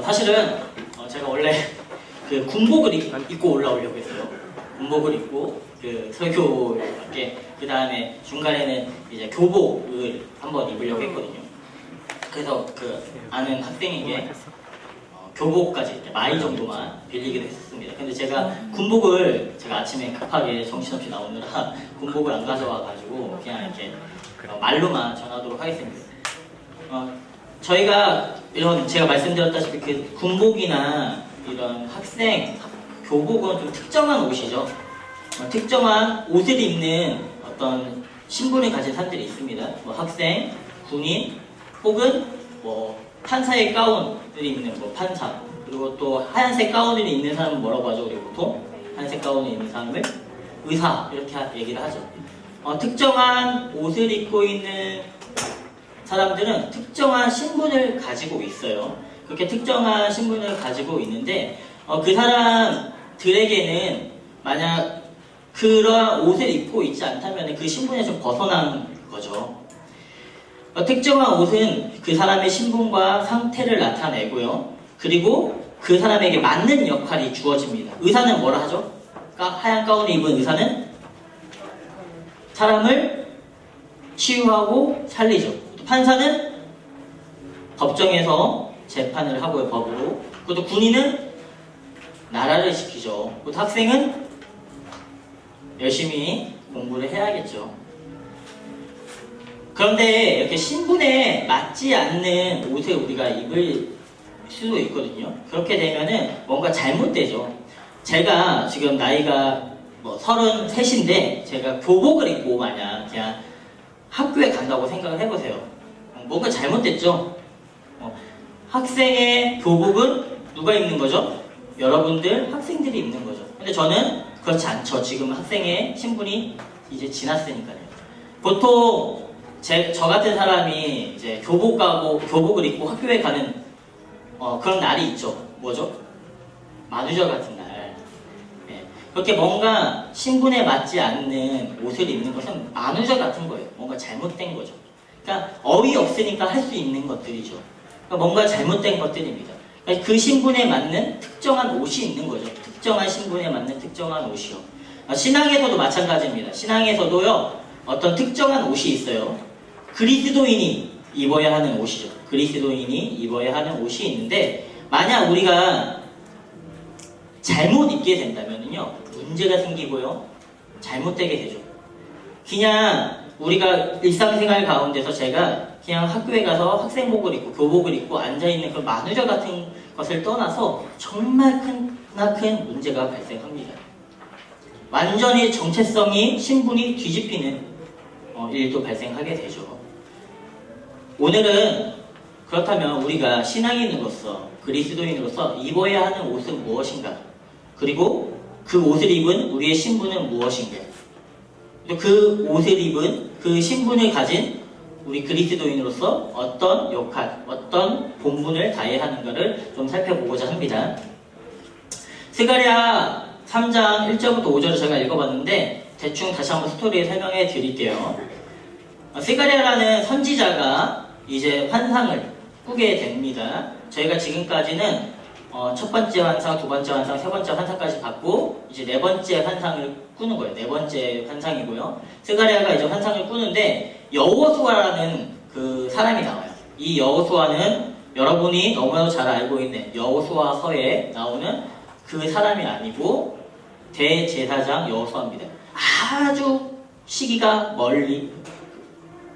사실은 제가 원래 그 군복을 입고 올라오려고 했어요. 군복을 입고 그 설교에 그 다음에 중간에는 이제 교복을 한번 입으려고 했거든요. 그래서 그 아는 학생에게 교복까지 이렇게 마이 정도만 빌리기로 했었습니다. 근데 제가 군복을 제가 아침에 급하게 정신없이 나오느라 군복을 안 가져와가지고 그냥 이렇게 말로만 전하도록 하겠습니다. 저희가 이런 제가 말씀드렸다시피 그 군복이나 이런 학생 교복은 좀 특정한 옷이죠. 특정한 옷을 입는 어떤 신분을 가진 사람들이 있습니다. 뭐 학생, 군인, 혹은 뭐 판사의 가운을 입는 뭐 판사, 그리고 또 하얀색 가운을 입는 사람은 뭐라고 하죠? 우리 보통 하얀색 가운을 입는 사람을 의사 이렇게 얘기를 하죠. 특정한 옷을 입고 있는 사람들은 특정한 신분을 가지고 있어요. 그렇게 특정한 신분을 가지고 있는데 그 사람들에게는 만약 그런 옷을 입고 있지 않다면 그 신분에 좀 벗어난 거죠. 특정한 옷은 그 사람의 신분과 상태를 나타내고요. 그리고 그 사람에게 맞는 역할이 주어집니다. 의사는 뭐라 하죠? 하얀 가운을 입은 의사는 사람을 치유하고 살리죠. 판사는 법정에서 재판을 하고요, 법으로. 그리고 군인은 나라를 지키죠. 그리고 학생은 열심히 공부를 해야겠죠. 그런데 이렇게 신분에 맞지 않는 옷을 우리가 입을 수도 있거든요. 그렇게 되면은 뭔가 잘못되죠. 제가 지금 나이가 뭐 33인데 제가 교복을 입고 만약 그냥 학교에 간다고 생각을 해보세요. 뭔가 잘못됐죠. 학생의 교복은 누가 입는 거죠? 여러분들 학생들이 입는 거죠. 근데 저는 그렇지 않죠. 지금 학생의 신분이 이제 지났으니까요. 보통 저 같은 사람이 이제 교복을 입고 학교에 가는 그런 날이 있죠. 뭐죠? 만우절 같은 날. 네. 그렇게 뭔가 신분에 맞지 않는 옷을 입는 것은 만우절 같은 거예요. 뭔가 잘못된 거죠. 그러니까 어이없으니까 할 수 있는 것들이죠. 그러니까 뭔가 잘못된 것들입니다. 그러니까 그 신분에 맞는 특정한 옷이 있는 거죠. 특정한 신분에 맞는 특정한 옷이요. 신앙에서도 마찬가지입니다. 신앙에서도요, 어떤 특정한 옷이 있어요. 그리스도인이 입어야 하는 옷이죠. 그리스도인이 입어야 하는 옷이 있는데, 만약 우리가 잘못 입게 된다면요, 문제가 생기고요, 잘못되게 되죠. 그냥 우리가 일상생활 가운데서 제가 그냥 학교에 가서 학생복을 입고 교복을 입고 앉아있는 그런 만우절 같은 것을 떠나서 정말 크나큰 문제가 발생합니다. 완전히 정체성이 신분이 뒤집히는 일도 발생하게 되죠. 오늘은 그렇다면 우리가 신앙인으로서 그리스도인으로서 입어야 하는 옷은 무엇인가? 그리고 그 옷을 입은 우리의 신분은 무엇인가? 그 옷을 입은 그 신분을 가진 우리 그리스도인으로서 어떤 역할, 어떤 본분을 다해야 하는가를 좀 살펴보고자 합니다. 스가랴 3장 1절부터 5절을 제가 읽어봤는데 대충 다시 한번 스토리를 설명해 드릴게요. 스가랴라는 선지자가 이제 환상을 꾸게 됩니다. 저희가 지금까지는 첫 번째 환상, 두 번째 환상, 세 번째 환상까지 봤고 이제 네 번째 환상을 꾸는 거예요. 네 번째 환상이고요. 스가랴가 이제 환상을 꾸는데 여호수아라는 그 사람이 나와요. 이 여호수아는 여러분이 너무나도 잘 알고 있는 여호수아서에 나오는 그 사람이 아니고 대제사장 여호수아입니다. 아주 시기가 멀리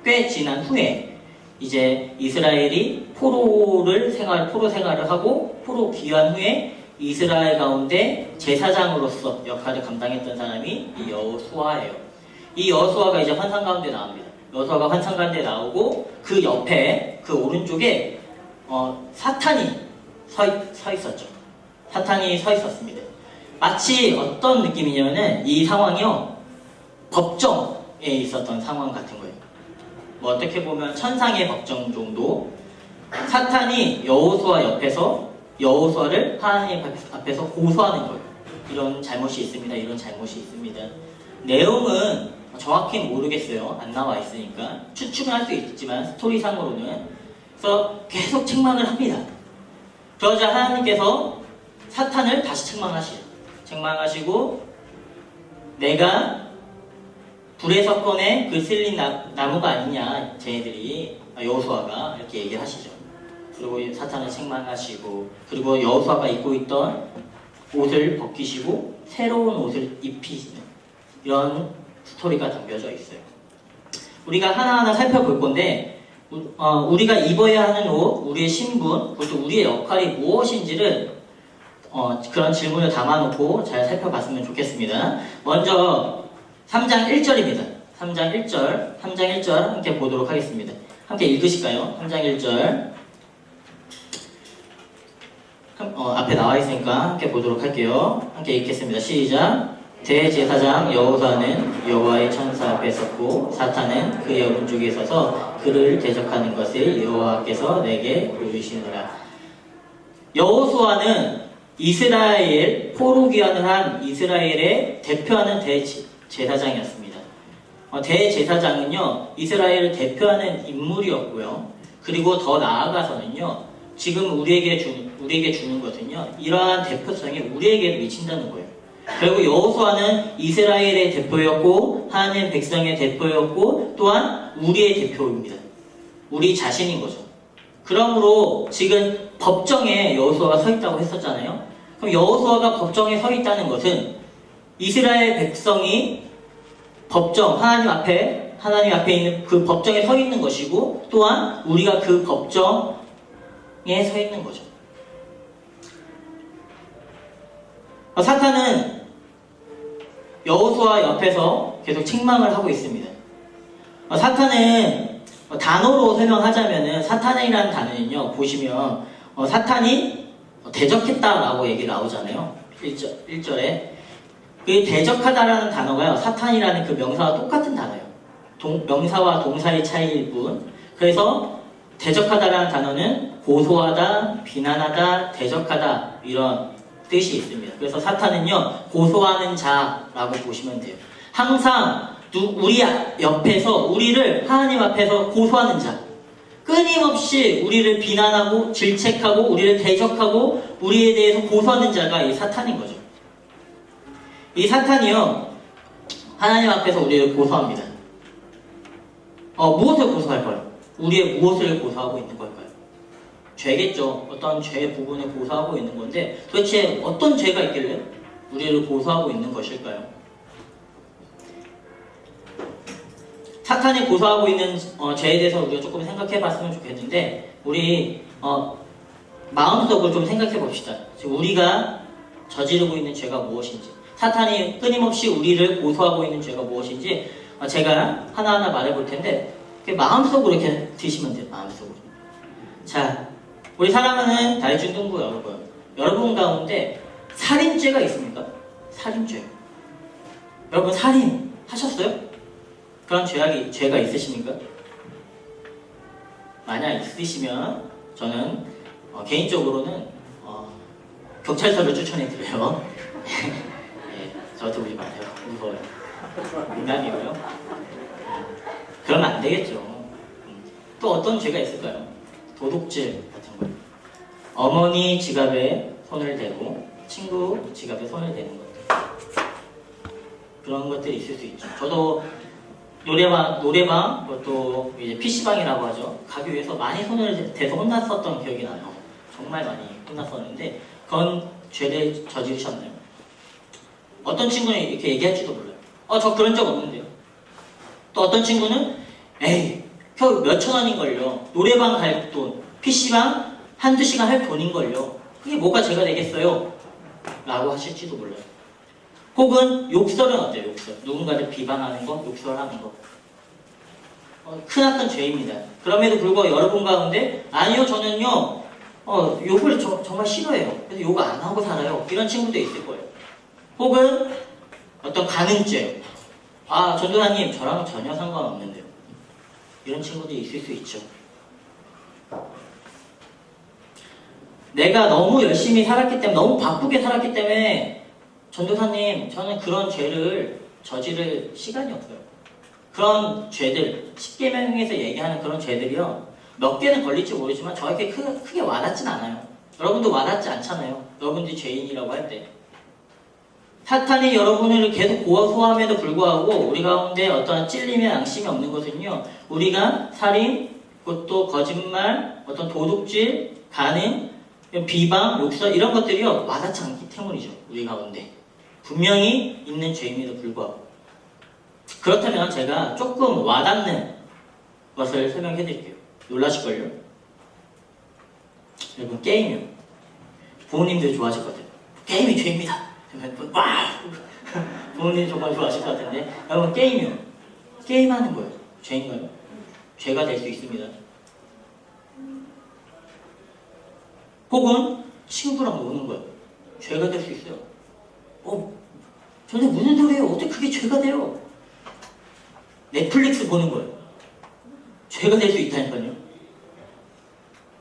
꽤 지난 후에 이제 이스라엘이 포로 생활을 하고 포로 귀환 후에 이스라엘 가운데 제사장으로서 역할을 감당했던 사람이 이 여호수아예요. 이 여호수아가 이제 환상 가운데 나옵니다. 여호수아가 환상 가운데 나오고 그 옆에 그 오른쪽에 사탄이 서 있었죠. 사탄이 서 있었습니다. 마치 어떤 느낌이냐면은 이 상황이요, 법정에 있었던 상황 같은 거예요. 뭐 어떻게 보면 천상의 법정 정도. 사탄이 여호수아 옆에서 여호수아를 하나님 앞에서 고소하는 거예요. 이런 잘못이 있습니다. 이런 잘못이 있습니다. 내용은 정확히 모르겠어요. 안 나와 있으니까 추측은 할 수 있지만 스토리상으로는. 그래서 계속 책망을 합니다. 그러자 하나님께서 사탄을 다시 책망하시죠. 책망하시고 내가 불에서 꺼내 그 쓸린 나무가 아니냐 쟤네들이 여호수아가 이렇게 얘기를 하시죠. 그리고 사탄을 책망하시고 그리고 여호수아가 입고 있던 옷을 벗기시고 새로운 옷을 입히시는 이런 스토리가 담겨져 있어요. 우리가 하나하나 살펴볼 건데 우리가 입어야 하는 옷, 우리의 신분, 그것도 우리의 역할이 무엇인지를 그런 질문을 담아놓고 잘 살펴봤으면 좋겠습니다. 먼저 3장 1절입니다. 3장 1절 함께 보도록 하겠습니다. 함께 읽으실까요? 3장 1절 앞에 나와 있으니까 함께 보도록 할게요. 함께 읽겠습니다. 시작. 대제사장 여호수아는 여호와의 천사 앞에 섰고 사탄은 그의 오른쪽에 서서 그를 대적하는 것을 여호와께서 내게 보여주시느라. 여호수아는 이스라엘 포로귀환을 한 이스라엘의 대표하는 대제사장이었습니다. 대제사장은요 이스라엘을 대표하는 인물이었고요. 그리고 더 나아가서는요 지금 우리에게 주는 것은요 이러한 대표성이 우리에게 미친다는 거예요. 결국 여호수아는 이스라엘의 대표였고 하나님 백성의 대표였고 또한 우리의 대표입니다. 우리 자신인 거죠. 그러므로 지금 법정에 여호수아가 서 있다고 했었잖아요. 그럼 여호수아가 법정에 서 있다는 것은 이스라엘 백성이 법정 하나님 앞에 있는 그 법정에 서 있는 것이고 또한 우리가 그 법정에 서 있는 거죠. 사탄은 여호수아 옆에서 계속 책망을 하고 있습니다. 사탄은 단어로 설명하자면은 사탄이라는 단어는요 보시면 사탄이 대적했다라고 얘기 나오잖아요. 1절에 그 대적하다라는 단어가요 사탄이라는 그 명사와 똑같은 단어예요. 명사와 동사의 차이일 뿐. 그래서 대적하다라는 단어는 고소하다, 비난하다, 대적하다 이런 뜻이 있습니다. 그래서 사탄은요 고소하는 자라고 보시면 돼요. 항상 우리 옆에서 우리를 하나님 앞에서 고소하는 자, 끊임없이 우리를 비난하고 질책하고 우리를 대적하고 우리에 대해서 고소하는 자가 이 사탄인 거죠. 이 사탄이요 하나님 앞에서 우리를 고소합니다. 무엇을 고소할까요? 우리의 무엇을 고소하고 있는 걸까요? 죄겠죠. 어떤 죄 부분을 고소하고 있는 건데 도대체 어떤 죄가 있길래 우리를 고소하고 있는 것일까요? 사탄이 고소하고 있는 죄에 대해서 우리가 조금 생각해 봤으면 좋겠는데 우리 마음속으로 좀 생각해 봅시다. 우리가 저지르고 있는 죄가 무엇인지 사탄이 끊임없이 우리를 고소하고 있는 죄가 무엇인지 제가 하나하나 말해 볼 텐데 마음속으로 이렇게 드시면 돼요. 마음속으로. 자, 우리 사랑하는 달중등부 여러분 가운데 살인죄가 있습니까? 살인죄. 여러분 살인 하셨어요? 그런 죄가 있으십니까? 만약 있으시면 저는 개인적으로는 경찰서를 추천해드려요. 네, 저한테 오지 마세요. 무서워요. 농담이고요. 그러면 안 되겠죠. 또 어떤 죄가 있을까요? 도둑질 같은 거. 어머니 지갑에 손을 대고 친구 지갑에 손을 대는 것들. 그런 것들이 있을 수 있죠. 저도 노래방, 또 이제 PC방이라고 하죠. 가기 위해서 많이 손을 대서 혼났었던 기억이 나요. 정말 많이 혼났었는데 그건 죄를 저지르셨나요? 어떤 친구는 이렇게 얘기할지도 몰라요. 저 그런 적 없는데요. 또 어떤 친구는 에이, 겨우 몇천 원인걸요. 노래방 갈 돈, PC방 한두 시간 할 돈인걸요. 그게 뭐가 죄가 되겠어요? 라고 하실지도 몰라요. 혹은 욕설은 어때요? 욕설. 누군가를 비방하는 거, 욕설하는 거. 크나큰 죄입니다. 그럼에도 불구하고 여러분 가운데 아니요 저는요 욕을 정말 싫어해요. 그래서 욕 안 하고 살아요. 이런 친구도 있을 거예요. 혹은 어떤 가늠죄. 전도사님 저랑은 전혀 상관없는데요. 이런 친구들이 있을 수 있죠. 내가 너무 열심히 살았기 때문에 너무 바쁘게 살았기 때문에 전도사님 저는 그런 죄를 저지를 시간이 없어요. 그런 죄들 10계명에서 얘기하는 그런 죄들이요 몇 개는 걸릴지 모르지만 저에게 크게 와닿진 않아요. 여러분도 와닿지 않잖아요. 여러분들이 죄인이라고 할 때. 사탄이 여러분을 계속 고소함에도 불구하고 우리 가운데 어떤 찔림이나 양심이 없는 것은요, 우리가 살인, 그것도 거짓말, 어떤 도둑질, 간음, 비방, 욕설 이런 것들이요 와닿지 않기 때문이죠. 우리 가운데 분명히 있는 죄임에도 불구하고. 그렇다면 제가 조금 와닿는 것을 설명해 드릴게요. 놀라실걸요? 여러분, 게임이요. 부모님들 좋아하실 것 같아요. 게임이 죄입니다. 와우! 부모님 정말 좋아하실 것 같은데, 여러분, 게임이요. 게임하는 거예요. 죄인가요? 죄가 될 수 있습니다. 혹은 친구랑 노는 거예요. 죄가 될 수 있어요. 저는 무슨 소리예요? 어떻게 그게 죄가 돼요? 넷플릭스 보는 거예요. 죄가 될 수 있다니까요.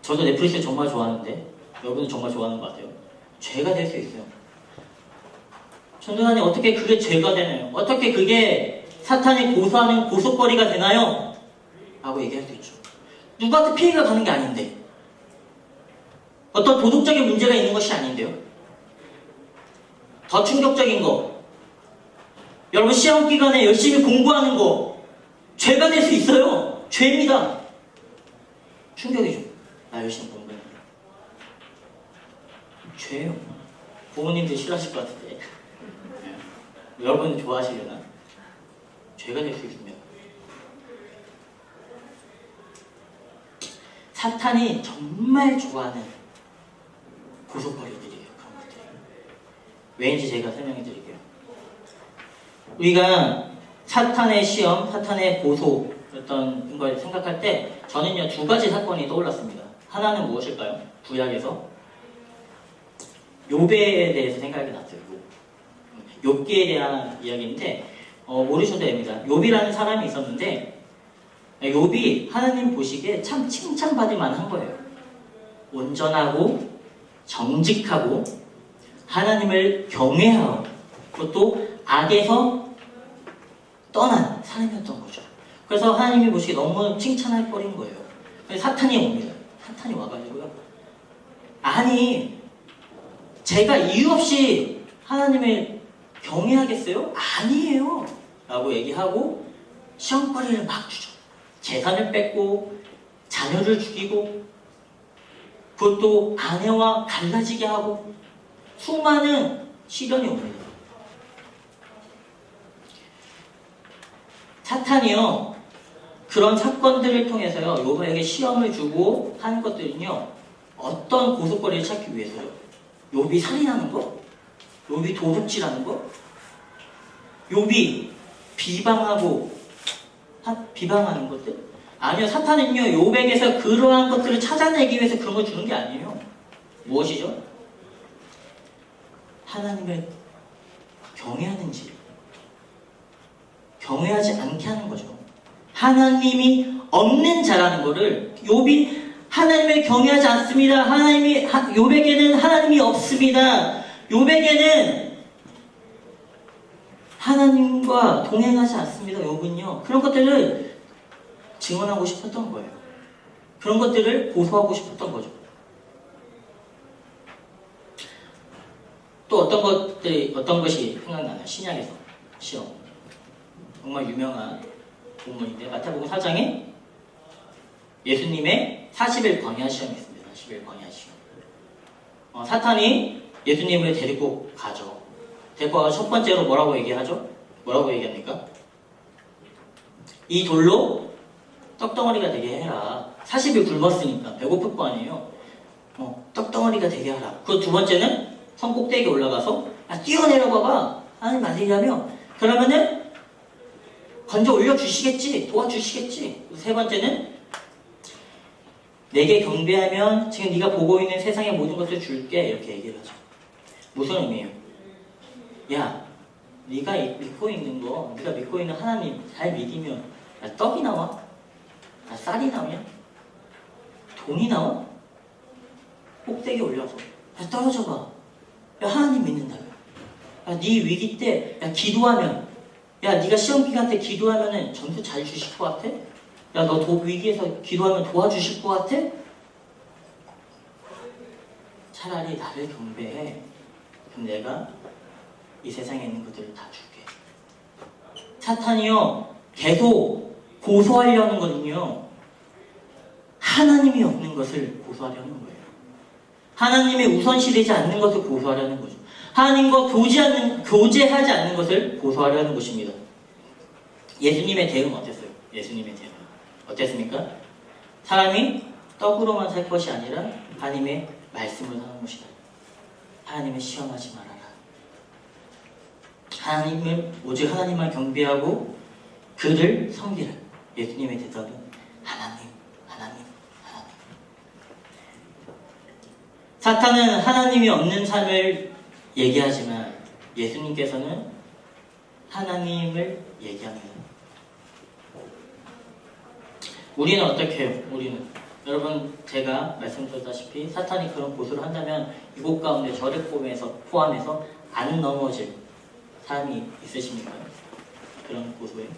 저도 넷플릭스 정말 좋아하는데 여러분은 정말 좋아하는 것 같아요. 죄가 될 수 있어요. 전도사님, 어떻게 그게 죄가 되나요? 어떻게 그게 사탄이 고소하는 고소거리가 되나요? 라고 얘기할 수 있죠. 누구한테 피해가 가는 게 아닌데, 어떤 도덕적인 문제가 있는 것이 아닌데요. 더 충격적인 거, 여러분 시험 기간에 열심히 공부하는 거 죄가 될 수 있어요. 죄입니다. 충격이죠. 나 열심히 공부했는데 죄예요. 부모님들 싫어하실 것 같은데 여러분 좋아하시려나? 죄가 될 수 있습니다. 사탄이 정말 좋아하는 고속거리들이에요. 그런 것들이. 왜인지 제가 설명해 드릴게요. 우리가 사탄의 시험, 사탄의 고소였던 걸 생각할 때 저는요, 두 가지 사건이 떠올랐습니다. 하나는 무엇일까요? 구약에서 욥에 대해서 생각이 났어요. 욥기에 대한 이야기인데 모르셔도 됩니다. 욥이라는 사람이 있었는데 욥이 하나님 보시기에 참 칭찬받을 만한 거예요. 온전하고 정직하고 하나님을 경외하고 그것도 악에서 떠난 사람이었던 거죠. 그래서 하나님이 보시기에 너무 칭찬할 거린 거예요. 사탄이 옵니다. 사탄이 와가지고요. 아니, 제가 이유 없이 하나님을 경외하겠어요? 아니에요. 라고 얘기하고 시험거리를 막 주죠. 재산을 뺏고 자녀를 죽이고 그것도 아내와 갈라지게 하고 수많은 시련이 옵니다. 사탄이요, 그런 사건들을 통해서요, 욥에게 시험을 주고 하는 것들은요, 어떤 고속거리를 찾기 위해서요? 욥이 살인하는 거? 욥이 도둑질하는 거? 욥이 비방하는 것들? 아니요, 사탄은요, 욥에게서 그러한 것들을 찾아내기 위해서 그런 걸 주는 게 아니에요. 무엇이죠? 하나님을 경외하는지 경외하지 않게 하는 거죠. 하나님이 없는 자라는 거를 욥이 하나님을 경외하지 않습니다. 욥에게는 하나님이 없습니다. 욥에게는 하나님과 동행하지 않습니다. 욥은요. 그런 것들을 증언하고 싶었던 거예요. 그런 것들을 고소하고 싶었던 거죠. 또 어떤 것이 생각나나요? 신약에서 시험. 정말 유명한 본문인데 마태복음 4장에 예수님의 40일 광야 시험이 있습니다. 40일 광야 시험. 사탄이 예수님을 데리고 가죠. 데리고 가서 첫 번째로 뭐라고 얘기하죠? 뭐라고 얘기합니까? 이 돌로 떡덩어리가 되게 해라. 40일 굶었으니까 배고플 거 아니에요. 떡덩어리가 되게 하라. 그 두 번째는 성 꼭대기에 올라가서 뛰어내려 봐봐. 하나님 말리려며 그러면은 건져 올려주시겠지. 도와주시겠지. 세 번째는 내게 경배하면 지금 네가 보고 있는 세상의 모든 것을 줄게. 이렇게 얘기를 하죠. 무슨 의미예요? 야, 네가 믿고 있는 거, 네가 믿고 있는 하나님 잘 믿으면 떡이 나와? 쌀이 나오냐? 돈이 나와? 꼭대기에 올려서 떨어져 봐. 야, 하나님 믿는다. 야, 네 위기 때 기도하면, 야, 네가 시험 기간 때 기도하면은 점수 잘 주실 것 같아? 야, 너 위기에서 기도하면 도와주실 것 같아? 차라리 나를 경배해. 그럼 내가 이 세상에 있는 것들을 다 줄게. 사탄이요, 계속 고소하려는 거는요, 하나님이 없는 것을 고소하려는 거예요. 하나님이 우선시되지 않는 것을 고소하려는 거죠. 하나님과 교제하지 않는 것을 고소하려는 것입니다. 예수님의 대응 어땠어요? 예수님의 대응 어땠습니까? 사람이 떡으로만 살 것이 아니라 하나님의 말씀을 하는 것이다. 하나님을 시험하지 말아라. 오직 하나님만 경배하고 그를 섬기라. 예수님의 대답은 하나님. 사탄은 하나님이 없는 삶을 얘기하지만 예수님께서는 하나님을 얘기합니다. 우리는 어떻게 해요? 여러분, 제가 말씀드렸다시피 사탄이 그런 고소를 한다면 이곳 가운데 저를 포함해서 안 넘어질 사람이 있으십니까? 그런 고소에?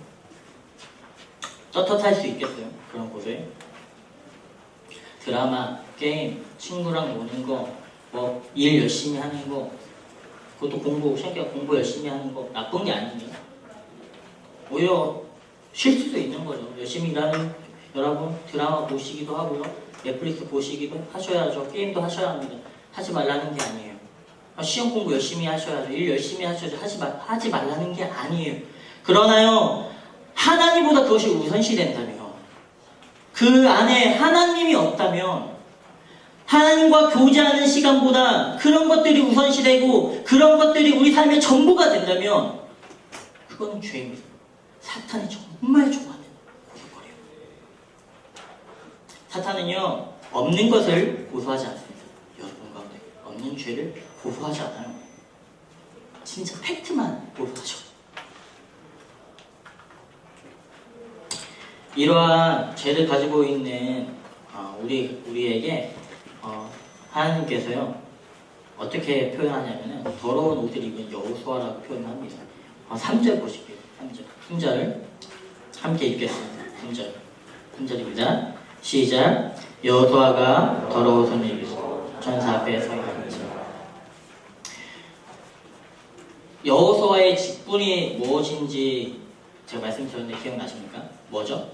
떳떳할 수 있겠어요? 그런 고소에? 드라마, 게임, 친구랑 노는 거, 일 열심히 하는 거, 그것도 시험기간 공부 열심히 하는 거 나쁜 게 아니에요. 오히려 쉴 수도 있는 거죠. 열심히 일하는 여러분, 드라마 보시기도 하고요. 넷플릭스 보시기도 하셔야죠. 게임도 하셔야 합니다. 하지 말라는 게 아니에요. 시험 공부 열심히 하셔야죠. 일 열심히 하셔야죠. 하지 말라는 게 아니에요. 그러나요, 하나님보다 그것이 우선시 된다며. 그 안에 하나님이 없다면, 하나님과 교제하는 시간보다 그런 것들이 우선시되고 그런 것들이 우리 삶의 전부가 된다면 그건 죄입니다. 사탄이 정말 좋아하는 고소거리예요. 사탄은요, 없는 것을 고소하지 않습니다. 여러분 가운데 없는 죄를 고소하지 않아요. 진짜 팩트만 고소하죠. 이러한 죄를 가지고 있는 우리에게 하나님께서요, 어떻게 표현하냐면은 더러운 옷을 입은 여호수아라고 표현합니다. 3절 보실게요. 3절을 함께 읽겠습니다. 3절입니다. 시작. 여호수아가 더러운 옷을 입고 전사 앞에 서 있습니다. 여호수아의 직분이 무엇인지 제가 말씀드렸는데 기억나십니까? 뭐죠?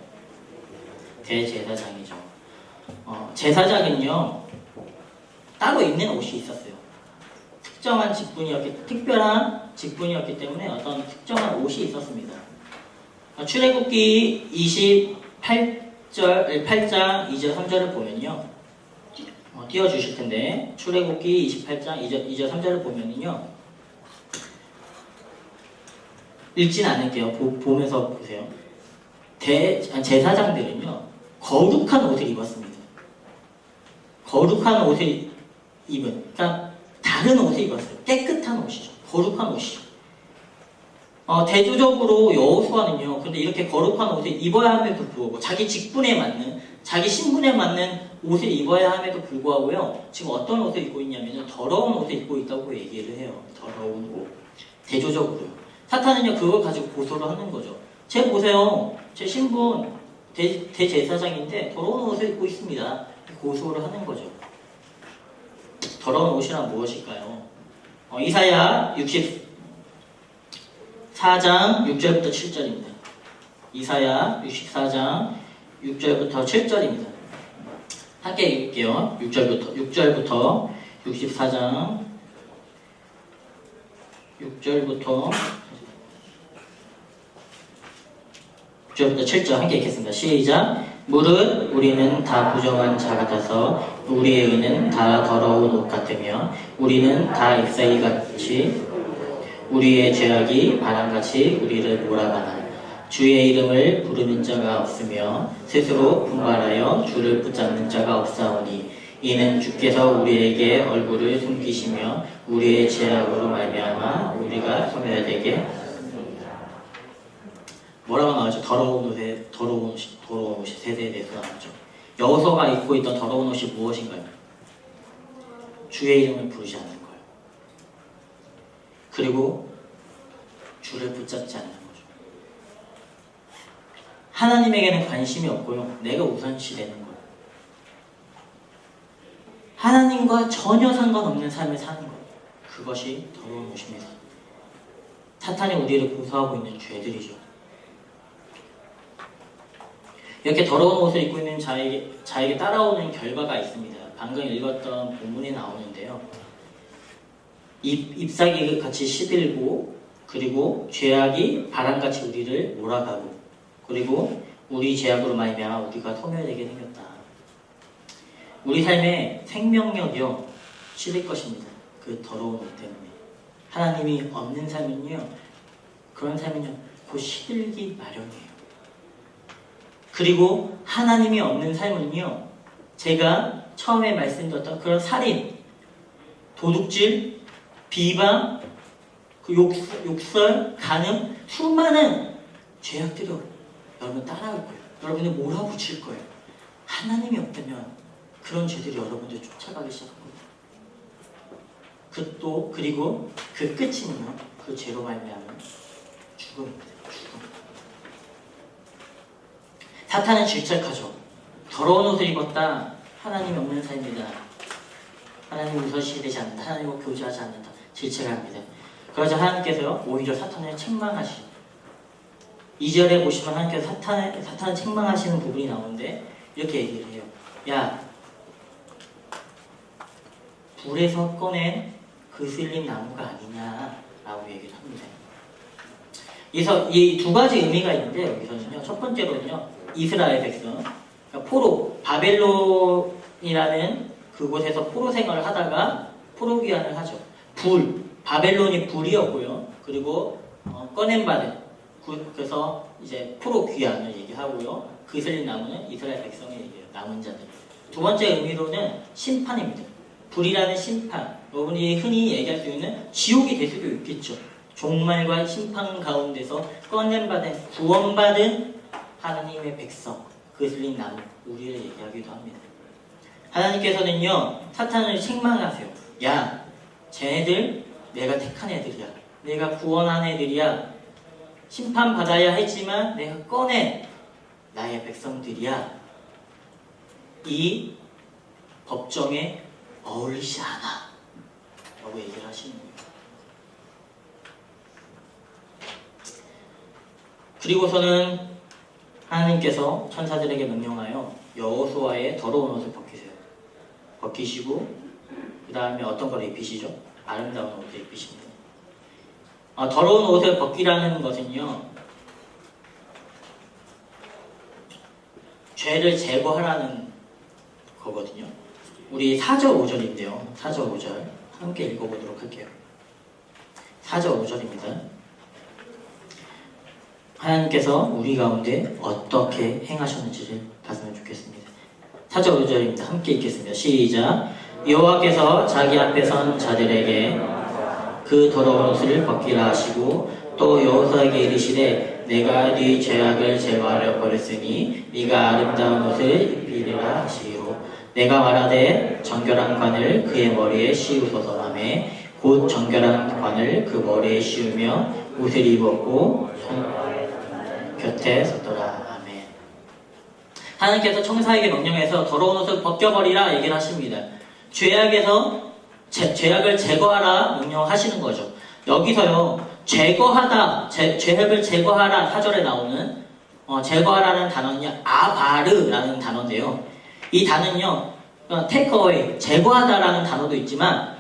대제사장이죠. 제사장은요, 따로 입는 옷이 있었어요. 특별한 직분이었기 때문에 어떤 특정한 옷이 있었습니다. 출애굽기 8장 2절 3절을 보면요, 띄워주실 텐데, 출애굽기 28장 2절 3절을 보면요, 읽진 않을게요. 보면서 보세요. 제사장들은요, 거룩한 옷을 입었습니다. 거룩한 옷을 그러니까 다른 옷을 입었어요. 깨끗한 옷이죠. 거룩한 옷이죠. 대조적으로 여호수아는요, 근데 이렇게 거룩한 옷을 입어야 함에도 불구하고, 자기 직분에 맞는, 자기 신분에 맞는 옷을 입어야 함에도 불구하고요, 지금 어떤 옷을 입고 있냐면 더러운 옷을 입고 있다고 얘기를 해요. 더러운 옷. 대조적으로요. 사탄은요, 그걸 가지고 고소를 하는 거죠. 제 보세요. 제 신분, 대제사장인데 더러운 옷을 입고 있습니다. 고소를 하는 거죠. 더러운 옷이란 무엇일까요? 이사야 64장 6절부터 7절입니다. 이사야 64장 6절부터 7절입니다. 함께 읽을게요. 6절부터 64장 6절부터 7절 함께 읽겠습니다. 시작. 무릇 우리는 다 부정한 자 같아서 우리의 의는 다 더러운 옷 같으며 우리는 다 잎사귀같이 우리의 죄악이 바람같이 우리를 몰아가나 주의 이름을 부르는 자가 없으며 스스로 분발하여 주를 붙잡는 자가 없사오니 이는 주께서 우리에게 얼굴을 숨기시며 우리의 죄악으로 말미암아 우리가 소멸되게 뭐라고 나오죠? 더러운 옷이 세대에 대해서 나오죠. 여호수아가 입고 있던 더러운 옷이 무엇인가요? 주의 이름을 부르지 않는 거예요. 그리고 주를 붙잡지 않는 거죠. 하나님에게는 관심이 없고요. 내가 우선시 되는 거예요. 하나님과 전혀 상관없는 삶을 사는 것. 그것이 더러운 옷입니다. 사탄이 우리를 고소하고 있는 죄들이죠. 이렇게 더러운 옷을 입고 있는 자에게 따라오는 결과가 있습니다. 방금 읽었던 본문에 나오는데요. 잎사귀 같이 시들고, 그리고 죄악이 바람같이 우리를 몰아가고, 그리고 우리 죄악으로 말미암아 우리가 소멸되게 생겼다. 우리 삶의 생명력이요 실릴 것입니다. 그 더러운 옷 때문에. 하나님이 없는 삶은요, 그런 삶은요 곧 시들기 마련이에요. 그리고 하나님이 없는 삶은요, 제가 처음에 말씀드렸던 그런 살인, 도둑질, 비방, 그 욕설, 간음, 수많은 죄악들이 여러분 따라올 거예요. 여러분을 몰아붙일 거예요. 하나님이 없다면 그런 죄들이 여러분들 쫓아가기 시작합니다. 그리고 그 끝이는요, 그 죄로 말미암은 죽음입니다. 죽음. 사탄은 질책하죠. 더러운 옷을 입었다. 하나님이 없는 삶이다. 하나님 우선시 되지 않는다. 하나님과 교제하지 않는다. 질책을 합니다. 그러자 하나님께서 오히려 사탄을 책망하시죠. 2절에 보시면 하나님께서 사탄을 책망하시는 부분이 나오는데 이렇게 얘기를 해요. 야, 불에서 꺼낸 그슬린 나무가 아니냐 라고 얘기를 합니다. 그래서 이 두 가지 의미가 있는데 여기서는요. 첫 번째로는요. 이스라엘 백성, 그러니까 포로, 바벨론이라는 그곳에서 포로 생활을 하다가 포로 귀환을 하죠. 바벨론이 불이었고요. 그리고 꺼낸받은, 그래서 이제 포로 귀환을 얘기하고요. 그슬린 나무는 이스라엘 백성의 얘기예요. 남은 자들. 두 번째 의미로는 심판입니다. 불이라는 심판, 여러분이 흔히 얘기할 수 있는 지옥이 될 수도 있겠죠. 종말과 심판 가운데서 꺼낸받은, 구원받은 하나님의 백성, 그슬린 나무, 우리를 얘기하기도 합니다. 하나님께서는요, 사탄을 책망하세요. 야, 쟤네들 내가 택한 애들이야. 내가 구원한 애들이야. 심판받아야 했지만 내가 꺼낸 나의 백성들이야. 이 법정에 어울리지 않아 라고 얘기를 하시는 거예요. 그리고서는 하나님께서 천사들에게 명령하여 여호수아의 더러운 옷을 벗기세요. 벗기시고 그 다음에 어떤 걸 입히시죠? 아름다운 옷을 입히십니다. 더러운 옷을 벗기라는 것은요, 죄를 제거하라는 거거든요. 우리 4절 5절인데요. 4절 5절 함께 읽어보도록 할게요. 4절 5절입니다. 하나님께서 우리 가운데 어떻게 행하셨는지를 봤으면 좋겠습니다. 4절 5절입니다. 함께 읽겠습니다. 시작. 여호와께서 자기 앞에 선 자들에게 그 더러운 옷을 벗기라 하시고 또 여호수아에게 이르시되 내가 네 죄악을 제거하려 버렸으니 네가 아름다운 옷을 입히리라 하시오. 내가 말하되 정결한 관을 그의 머리에 씌우소서 하매 곧 정결한 관을 그 머리에 씌우며 옷을 입었고 곁에 섰더라. 아멘. 하나님께서 천사에게 명령해서 더러운 옷을 벗겨버리라 얘기를 하십니다. 죄악을 제거하라 명령하시는 거죠. 여기서요, 제거하다, 죄악을 제거하라 4절에 나오는 제거하라는 단어는요, 아바르라는 단어인데요. 이 단어는요, take away, 제거하다라는 단어도 있지만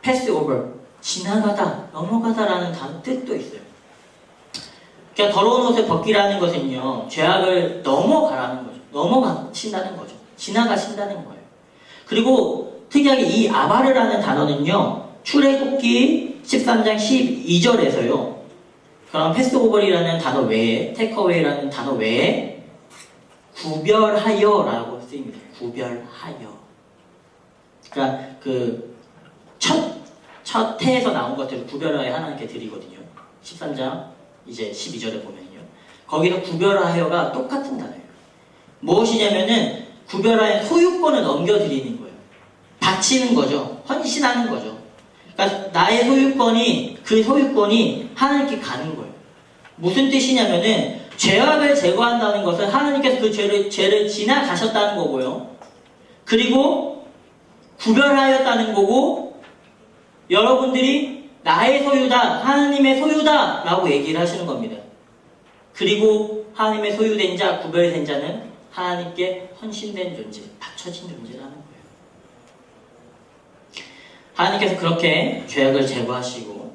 pass over, 지나가다, 넘어가다라는 뜻도 있어요. 그러니까 더러운 옷을 벗기라는 것은요, 죄악을 넘어가라는 거죠. 넘어가신다는 거죠. 지나가신다는 거예요. 그리고 특이하게 이 아바르라는 단어는요, 출애굽기 13장 12절에서요, 그럼 패스오버리라는 단어 외에, 테이크어웨이라는 단어 외에 구별하여라고 쓰입니다. 구별하여. 그러니까 첫 해에서 나온 것들을 구별하여 하나님께 드리거든요. 13장 이제 12절에 보면요. 거기서 구별하여가 똑같은 단어예요. 무엇이냐면은 구별하여 소유권을 넘겨드리는 거예요. 바치는 거죠. 헌신하는 거죠. 그러니까 나의 소유권이, 그 소유권이 하나님께 가는 거예요. 무슨 뜻이냐면은 죄악을 제거한다는 것은 하나님께서 그 죄를 지나가셨다는 거고요. 그리고 구별하였다는 거고, 여러분들이 나의 소유다, 하나님의 소유다 라고 얘기를 하시는 겁니다. 그리고 하나님의 소유된 자, 구별된 자는 하나님께 헌신된 존재, 바쳐진 존재라는 거예요. 하나님께서 그렇게 죄악을 제거하시고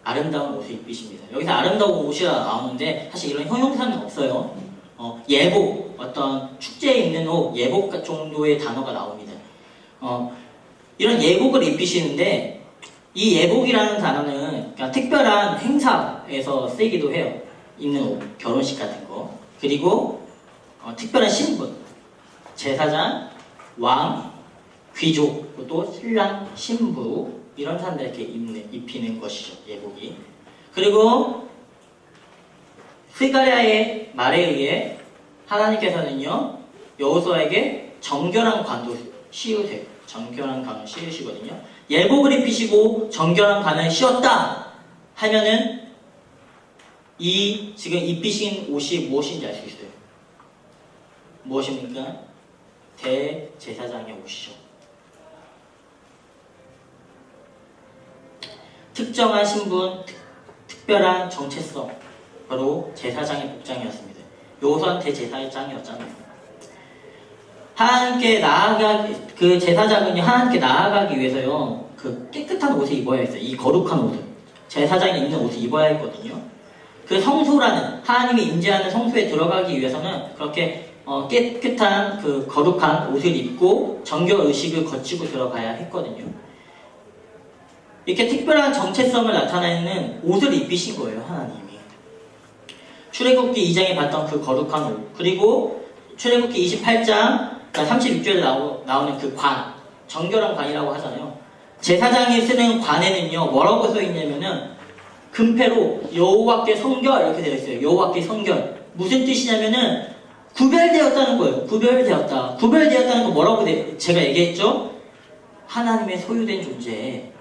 아름다운 옷을 입히십니다. 여기서 아름다운 옷이라 나오는데 사실 이런 형용사는 없어요. 예복, 어떤 축제에 입는 옷, 예복 정도의 단어가 나옵니다. 이런 예복을 입히시는데 이 예복이라는 단어는 그냥 특별한 행사에서 쓰이기도 해요. 입는 옷, 결혼식 같은 거. 그리고 특별한 신분, 제사장, 왕, 귀족, 또 신랑, 신부 이런 사람들에게 입히는 것이죠. 예복이. 그리고 스가랴의 말에 의해 하나님께서는요 여호수아에게 정결한 관도 씌우세요. 정결한 관을 씌우시거든요. 예복을 입히시고 정결한 관을 씌웠다 하면은 이 지금 입히신 옷이 무엇인지 알 수 있어요. 무엇입니까? 대제사장의 옷이죠. 특정한 신분, 특별한 정체성, 바로 제사장의 복장이었습니다. 여호수아는 대제사장이었잖아요. 하나님께 그 제사장은요, 하나님께 나아가기 위해서요, 그 깨끗한 옷을 입어야 했어요. 이 거룩한 옷을. 제사장이 입는 옷을 입어야 했거든요. 그 성소라는, 하나님이 임재하는 성소에 들어가기 위해서는 그렇게 깨끗한 그 거룩한 옷을 입고 정결 의식을 거치고 들어가야 했거든요. 이렇게 특별한 정체성을 나타내는 옷을 입히신 거예요, 하나님이. 출애굽기 2장에 봤던 그 거룩한 옷, 그리고 출애굽기 28장 36절에 나오는 그 관, 정결한 관이라고 하잖아요. 제사장이 쓰는 관에는요, 뭐라고 써 있냐면은 금패로 여호와께 성결 이렇게 되어 있어요. 여호와께 성결. 무슨 뜻이냐면은 구별되었다는 거예요. 구별되었다. 구별되었다는 거 뭐라고 제가 얘기했죠? 하나님의 소유된 존재,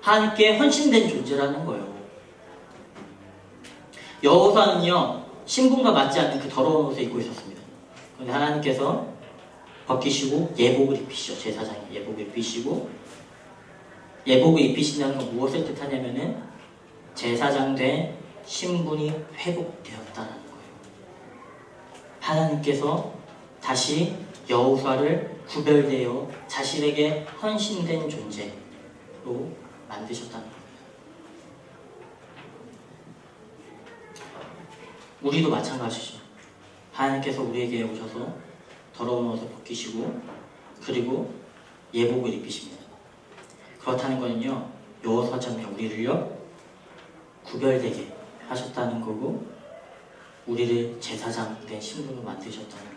하나님께 헌신된 존재라는 거예요. 여호수아는요 신분과 맞지 않는 그 더러운 옷을 입고 있었습니다. 그런데 하나님께서 벗기시고 예복을 입히시죠. 제사장이 예복을 입히시고, 예복을 입히신다는 건 무엇을 뜻하냐면은 제사장 된 신분이 회복되었다는 거예요. 하나님께서 다시 여호수아를 구별되어 자신에게 헌신된 존재로 만드셨다는 겁니다. 우리도 마찬가지죠. 하나님께서 우리에게 오셔서 더러운 옷을 벗기시고 그리고 예복을 입히십니다. 그렇다는 것은요, 여호수아처럼 우리를요 구별되게 하셨다는 거고, 우리를 제사장 된 신분으로 만드셨다는 거예요.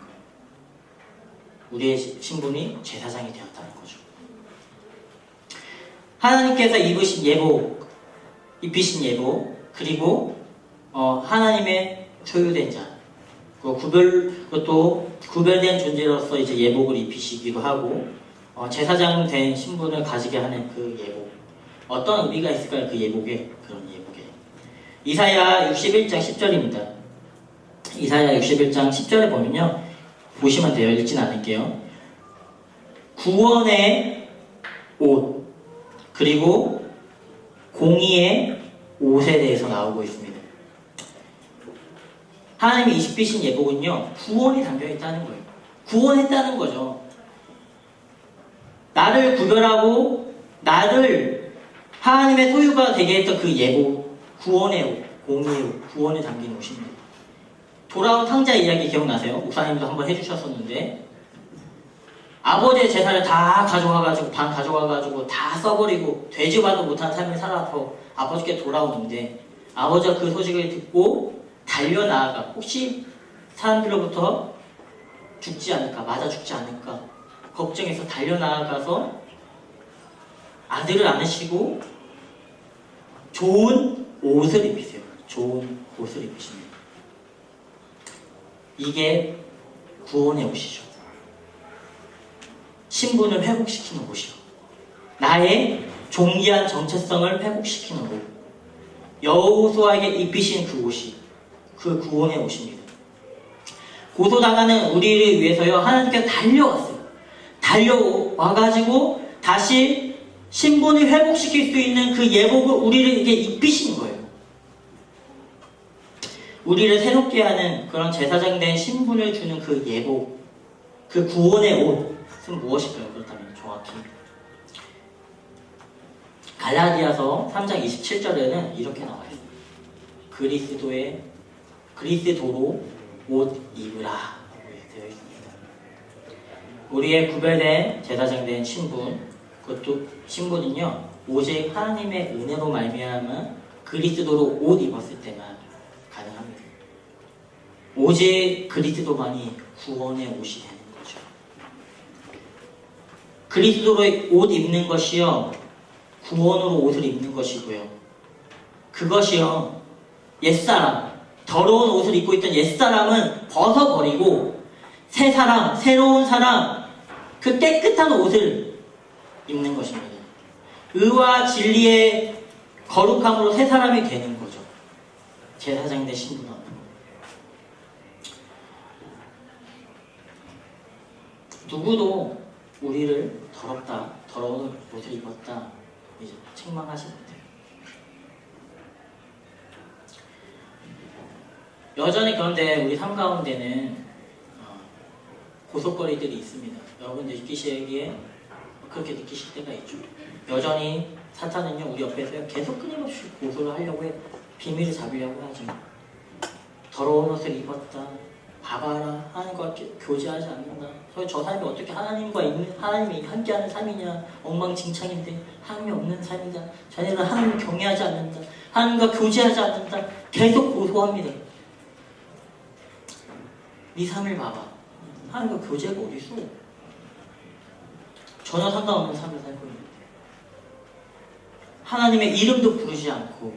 우리의 신분이 제사장이 되었다는 거죠. 하나님께서 입히신 예복, 그리고 하나님의 소유된 자, 그것도 구별된 존재로서 이제 예복을 입히시기도 하고, 제사장 된 신분을 가지게 하는 그 예복, 어떤 의미가 있을까요? 그 예복에, 그런 예복에. 이사야 61장 10절입니다. 이사야 61장 10절에 보면요, 보시면 돼요. 읽진 않을게요. 구원의 옷, 그리고 공의의 옷에 대해서 나오고 있습니다. 하나님이 입히신 예복은요, 구원이 담겨있다는 거예요. 구원했다는 거죠. 나를 구별하고 나를 하나님의 소유가 되게 했던 그 예복, 구원의 옷, 공의의 옷, 구원에 담긴 옷입니다. 돌아온 탕자 이야기 기억나세요? 목사님도 한번 해주셨었는데, 아버지의 재산을 다 가져가가지고, 반 가져가가지고 다 써버리고 되지도 못한 삶을 살아서 아버지께 돌아오는데, 아버지가 그 소식을 듣고 달려나아가, 혹시 사람들로부터 죽지 않을까, 맞아 죽지 않을까 걱정해서 달려나아가서 아들을 안으시고 좋은 옷을 입히세요. 좋은 옷을 입히십니다. 이게 구원의 옷이죠. 신분을 회복시키는 옷이요. 나의 존귀한 정체성을 회복시키는 옷. 여호수아에게 입히신 그 옷이 그 구원의 옷입니다. 고소당하는 우리를 위해서요, 하나님께서 달려왔어요. 달려와 와가지고 다시 신분을 회복시킬 수 있는 그 예복을 우리를 이렇게 입히신 거예요. 우리를 새롭게 하는 그런 제사장 된 신분을 주는 그 예복, 그 구원의 옷은 무엇일까요? 그렇다면 정확히 갈라디아서 3장 27절에는 이렇게 나와요. 그리스도로 옷 입으라 되어 있습니다. 우리의 구별된 제사장 된 신분, 그것도 신분은요 오직 하나님의 은혜로 말미암아 그리스도로 옷 입었을 때만 가능합니다. 오직 그리스도만이 구원의 옷이 되는 거죠. 그리스도로 옷 입는 것이요 구원으로 옷을 입는 것이고요. 그것이요 옛사람, 더러운 옷을 입고 있던 옛사람은 벗어버리고 새 사람, 새로운 사람, 그 깨끗한 옷을 입는 것입니다. 의와 진리의 거룩함으로 새 사람이 되는 거죠. 제사장 된 신분은. 누구도 우리를 더럽다, 더러운 옷을 입었다 이제 책망하시면 돼요. 여전히 그런데 우리 삶 가운데는 고속거리들이 있습니다. 여러분들 느끼시기에 그렇게 느끼실 때가 있죠. 여전히 사탄은요 우리 옆에서 계속 끊임없이 고소를 하려고 해 비밀을 잡으려고 하죠. 더러운 옷을 입었다. 봐봐라. 하나님과 교제하지 않는다. 저 사람이 어떻게 하나님이 함께하는 삶이냐. 엉망진창인데 하나님이 없는 삶이다. 자네는 하나님을 경외하지 않는다. 하나님과 교제하지 않는다. 계속 고소합니다. 네 삶을 봐봐. 하나님과 교제가 어디 있어? 전혀 상관없는 삶을 살고 있는데 하나님의 이름도 부르지 않고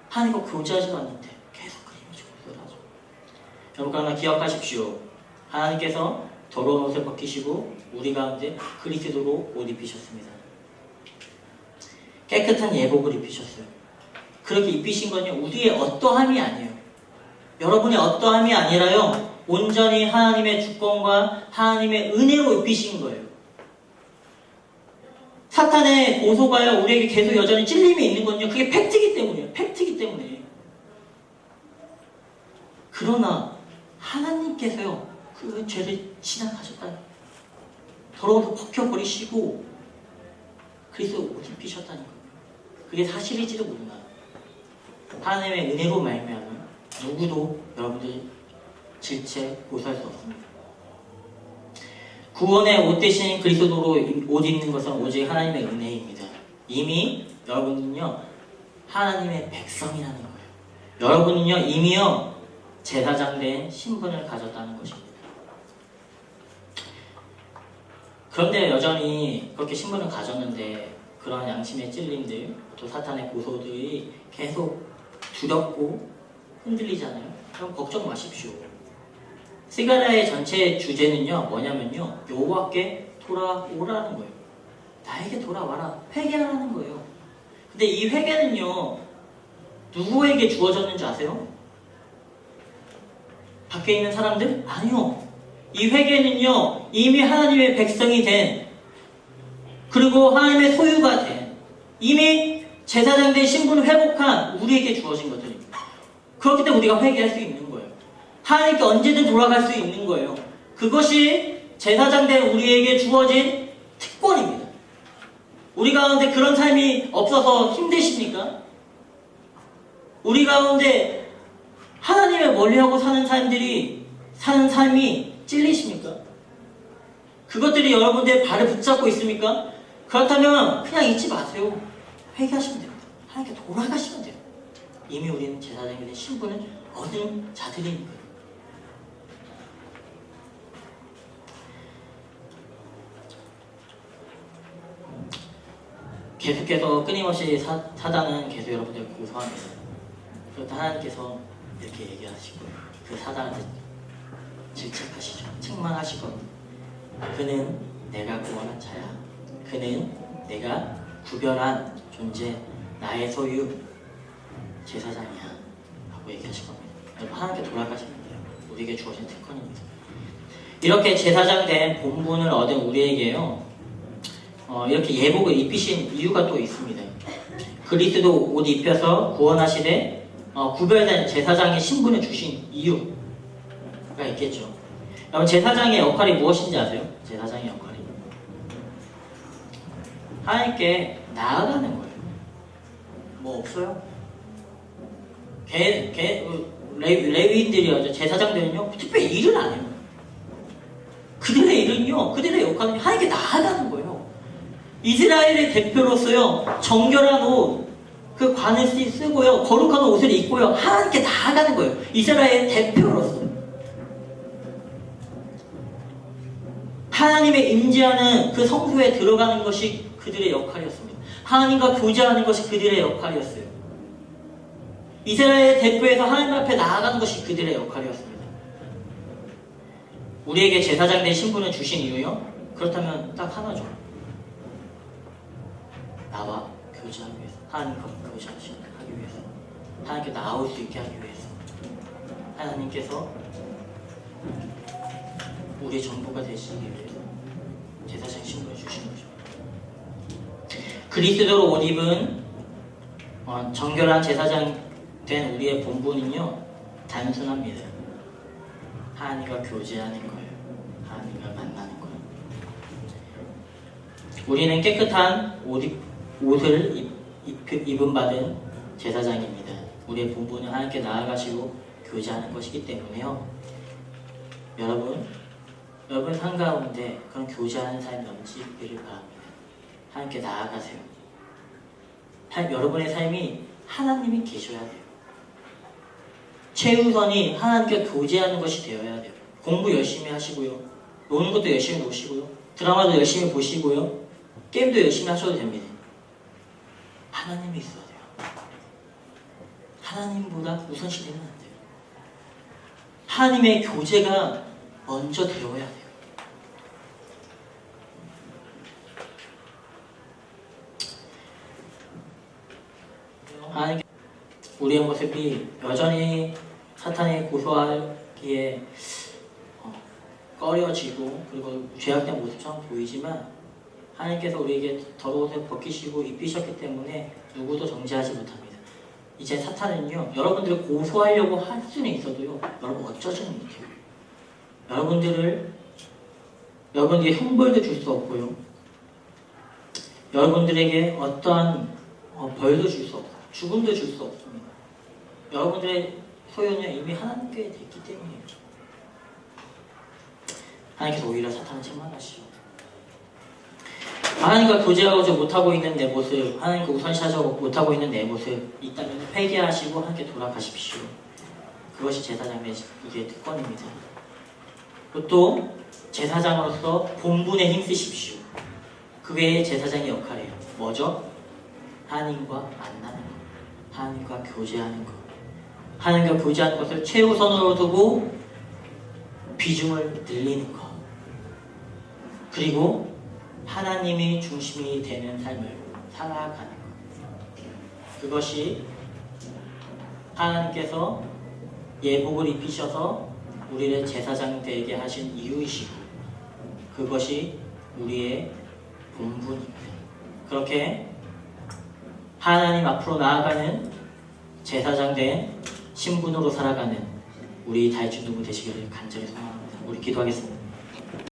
하나님과 교제하지도 않는데 계속 끊임없이 고소를 하죠. 여러분 그러나 기억하십시오. 하나님께서 더러운 옷을 벗기시고 우리 가운데 그리스도로 옷 입히셨습니다. 깨끗한 예복을 입히셨어요. 그렇게 입히신 건요 우리의 어떠함이 아니에요. 여러분의 어떠함이 아니라요 온전히 하나님의 주권과 하나님의 은혜로 입히신 거예요. 사탄의 고소가요 우리에게 계속 여전히 찔림이 있는 건요 그게 팩트이기 때문이에요. 팩트이기 때문에. 그러나 하나님께서요 그 죄를 지나가셨다. 더러운 거 벗겨버리시고 그리스도 옷 입히셨다는 거예요. 그게 사실일지도 모르나 하나님의 은혜로 말미암아 누구도 여러분들 질체 고소할 수 없습니다. 구원의 옷 대신 그리스도로 옷 입는 것은 오직 하나님의 은혜입니다. 이미 여러분은요 하나님의 백성이라는 거예요. 여러분은요 이미요 제사장 된 신분을 가졌다는 것입니다. 그런데 여전히 그렇게 신분을 가졌는데 그러한 양심의 찔림들 또 사탄의 고소들이 계속 두렵고 흔들리잖아요. 그럼 걱정 마십시오. 스가랴의 전체 주제는요 뭐냐면요 여호와께 돌아오라는 거예요. 나에게 돌아와라. 회개하라는 거예요. 근데 이 회개는요 누구에게 주어졌는지 아세요? 밖에 있는 사람들? 아니요. 이 회개는요 이미 하나님의 백성이 된 그리고 하나님의 소유가 된 이미 제사장 된 신분을 회복한 우리에게 주어진 것들입니다. 그렇기 때문에 우리가 회개할 수 있는 거예요. 하나님께 언제든 돌아갈 수 있는 거예요. 그것이 제사장 된 우리에게 주어진 특권입니다. 우리 가운데 그런 삶이 없어서 힘드십니까? 우리 가운데 하나님을 멀리하고 사는 삶이 찔리십니까? 그것들이 여러분들의 발을 붙잡고 있습니까? 그렇다면 그냥 잊지 마세요. 회개하시면 됩니다. 하나님께 돌아가시면 돼요. 이미 우리는 제사장이 된 신분을 얻은 자들이니까요. 계속해서 끊임없이 사단은 계속 여러분들 고소합니다. 그렇다 하나님께서 이렇게 얘기하시고 그 사단한테 질책하시죠. 책망하시고 그는 내가 구원한 자야. 그는 내가 구별한 존재, 나의 소유, 제사장이야 라고 얘기하실 겁니다. 여러분 하나님께 돌아가시면 돼요. 우리에게 주어진 특권입니다. 이렇게 제사장 된 본분을 얻은 우리에게요 이렇게 예복을 입히신 이유가 또 있습니다. 그리스도 옷 입혀서 구원하시되 구별된 제사장의 신분을 주신 이유가 있겠죠. 여러분 제사장의 역할이 무엇인지 아세요? 제사장의 역할이 하나님께 나아가는 거예요. 뭐 없어요? 레위인들이요, 제사장들은요 특별히 일을 안 해요. 그들의 일은요, 그들의 역할은 하나님께 나아가는 거예요. 이스라엘의 대표로서요 정결한 옷, 그 관을 쓰고요 거룩한 옷을 입고요 하나님께 나아가는 거예요. 이스라엘의 대표로서 하나님의 임재하는 그 성소에 들어가는 것이 그들의 역할이었습니다. 하나님과 교제하는 것이 그들의 역할이었어요. 이스라엘의 대표에서 하나님 앞에 나아가는 것이 그들의 역할이었습니다. 우리에게 제사장 된 신분을 주신 이유요? 그렇다면 딱 하나죠. 나와 교제하기 위해서, 하나님과 교제하기 위해서, 하나님께 나아올 수 있게 하기 위해서, 하나님께서 우리의 전부가 되시기 위해서 제사장 신분을 주신 거죠. 그리스도로 옷 입은 정결한 제사장 된 우리의 본분은요 단순합니다. 하나님과 교제하는 거예요. 하나님과 만나는 거예요. 우리는 깨끗한 옷을 입은 받은 제사장입니다. 우리의 본분은 하나님께 나아가시고 교제하는 것이기 때문에요. 여러분 한가운데 그런 교제하는 삶이 넘치기를 바랍니다. 하나님께 나아가세요. 여러분의 삶이 하나님이 계셔야 돼요. 최우선이 하나님께 교제하는 것이 되어야 돼요. 공부 열심히 하시고요. 노는 것도 열심히 노시고요. 드라마도 열심히 보시고요. 게임도 열심히 하셔도 됩니다. 하나님이 있어야 돼요. 하나님보다 우선시되면 안 돼요. 하나님의 교제가 먼저 되어야 돼요. 하나님, 우리의 모습이 여전히 사탄이 고소하기에 꺼려지고 그리고 죄악된 모습처럼 보이지만 하나님께서 우리에게 더러운 옷을 벗기시고 입히셨기 때문에 누구도 정죄하지 못합니다. 이제 사탄은요 여러분들을 고소하려고 할 수는 있어도요 여러분 어쩌지는 못해요. 여러분들에게 형벌도 줄 수 없고요, 여러분들에게 어떠한 벌도 줄 수 없고 죽음도 줄 수 없습니다. 여러분들의 소유는 이미 하나님께 됐기 때문이에요. 하나님께서 오히려 사탄을 책망하시죠. 하나님과 교제하지 못하고 있는 내 모습, 하나님과 우선시하지 못하고 있는 내 모습 있다면 회개하시고 하나님께 돌아가십시오. 그것이 제사장의 우리의 특권입니다. 또 제사장으로서 본분에 힘쓰십시오. 그게 제사장의 역할이에요. 뭐죠? 하나님과 만나는 것, 하나님과 교제하는 것, 하나님과 교제하는 것을 최우선으로 두고 비중을 늘리는 것, 그리고 하나님이 중심이 되는 삶을 살아가는 것. 그것이 하나님께서 예복을 입히셔서 우리를 제사장 되게 하신 이유이시고 그것이 우리의 본분입니다. 그렇게 하나님 앞으로 나아가는 제사장 된 신분으로 살아가는 우리 다윗 누구 되시기를 간절히 소망합니다. 우리 기도하겠습니다.